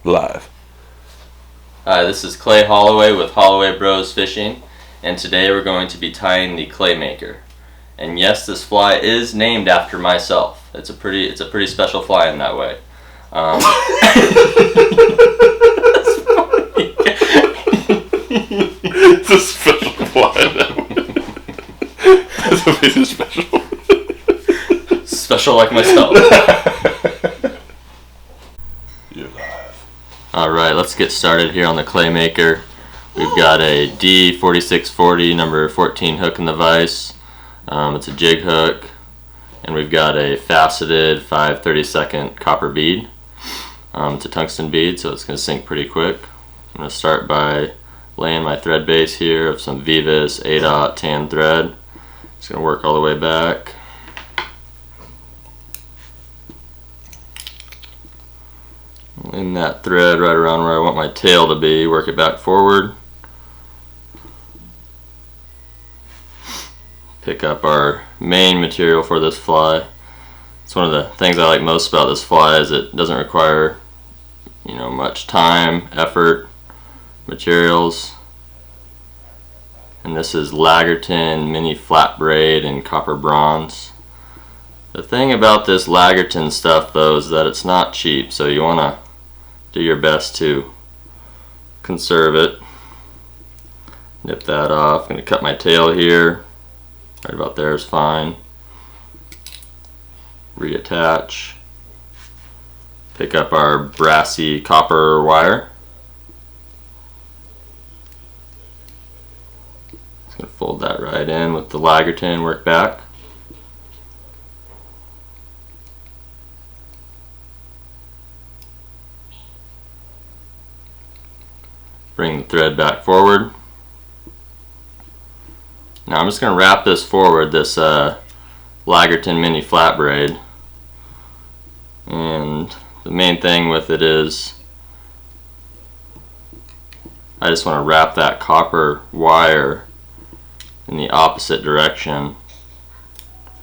Live. Hi, this is Clay Holloway with Holloway Bros Fishing, and today we're going to be tying the claymaker. And yes, this fly is named after myself. It's a pretty special fly in that way. It's a special fly. It's a really special. Special like myself. You're live. Alright, let's get started here on the claymaker. We've got a D4640 number 14 hook in the vise. It's a jig hook, and we've got a faceted 5/32 copper bead. It's a tungsten bead, so it's going to sink pretty quick. I'm going to start by laying my thread base here of some Vivas 8/0 tan thread. Just going to work all the way back. In that thread right around where I want my tail to be, work it back forward. Pick up our main material for this fly. It's one of the things I like most about this fly is it doesn't require, much time, effort, materials. And this is Lagerton mini flat braid in copper bronze. The thing about this Lagerton stuff though is that it's not cheap, so you want to do your best to conserve it. Nip that off. I'm going to cut my tail here. Right about there is fine. Reattach. Pick up our brassy copper wire. Just going to fold that right in with the Lagerton, work back. Bring the thread back forward. Now I'm just going to wrap this forward, this Lagerton mini flat braid. And the main thing with it is I just want to wrap that copper wire in the opposite direction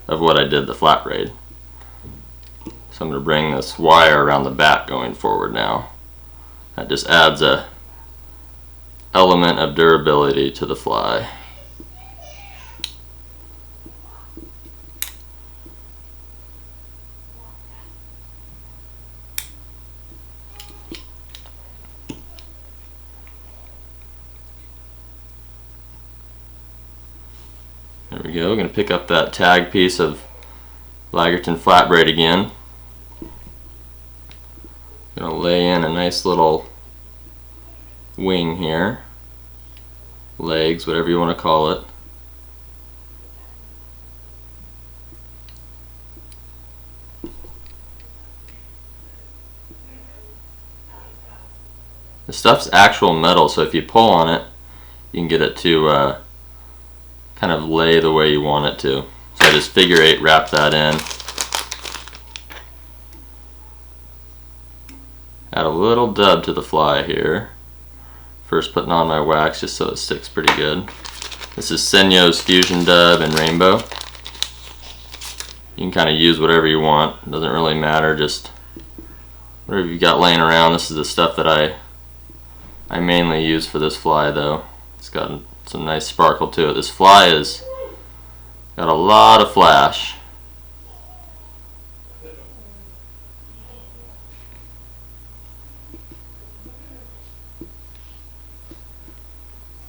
of what I did the flat braid. So I'm going to bring this wire around the back going forward now. That just adds a element of durability to the fly. There we go. We're going to pick up that tag piece of Lagerton flat braid again. Going to lay in a nice little wing here, legs, whatever you want to call it. The stuff's actual metal, so if you pull on it, you can get it to kind of lay the way you want it to. So I just figure 8 wrap that in. Add a little dub to the fly here. First putting on my wax just so it sticks pretty good. This is Senyo's Fusion Dub in Rainbow. You can kind of use whatever you want. It doesn't really matter, just whatever you've got laying around. This is the stuff that I mainly use for this fly though. It's got some nice sparkle to it. This fly has got a lot of flash.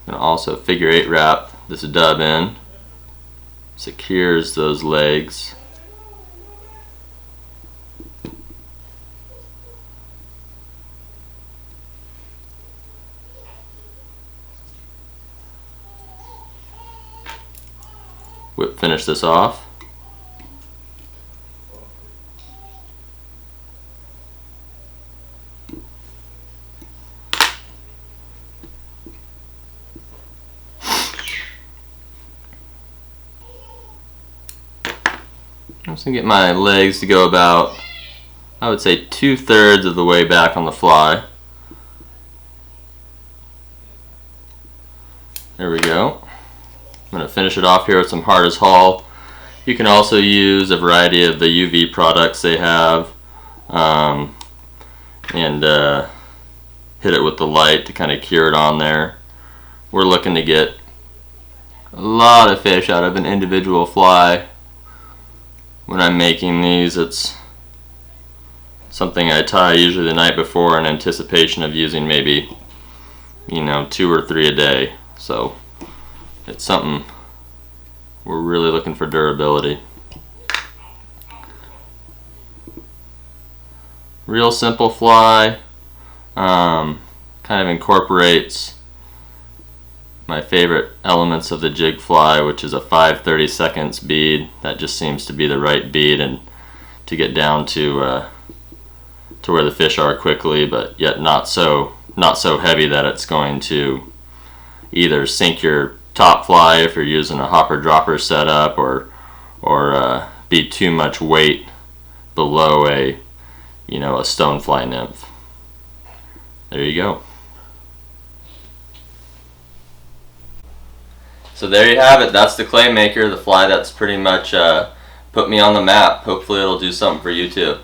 And also figure 8 wrap this dub in. Secures those legs. Finish this off. I'm just going to get my legs to go about, I would say, 2/3 of the way back on the fly. There we go. I'm going to finish it off here with some hard as Hull. You can also use a variety of the UV products they have. hit it with the light to kind of cure it on there. We're looking to get a lot of fish out of an individual fly. When I'm making these, it's something I tie usually the night before in anticipation of using maybe, 2 or 3 a day. So it's something we're really looking for durability. Real simple fly. Kind of incorporates my favorite elements of the jig fly, which is a 5/32 bead. That just seems to be the right bead and to get down to where the fish are quickly, but yet not so heavy that it's going to either sink your top fly if you're using a hopper dropper setup, or be too much weight below a stonefly nymph. There you go. So there you have it. That's the claymaker, the fly that's pretty much put me on the map. Hopefully it'll do something for you too.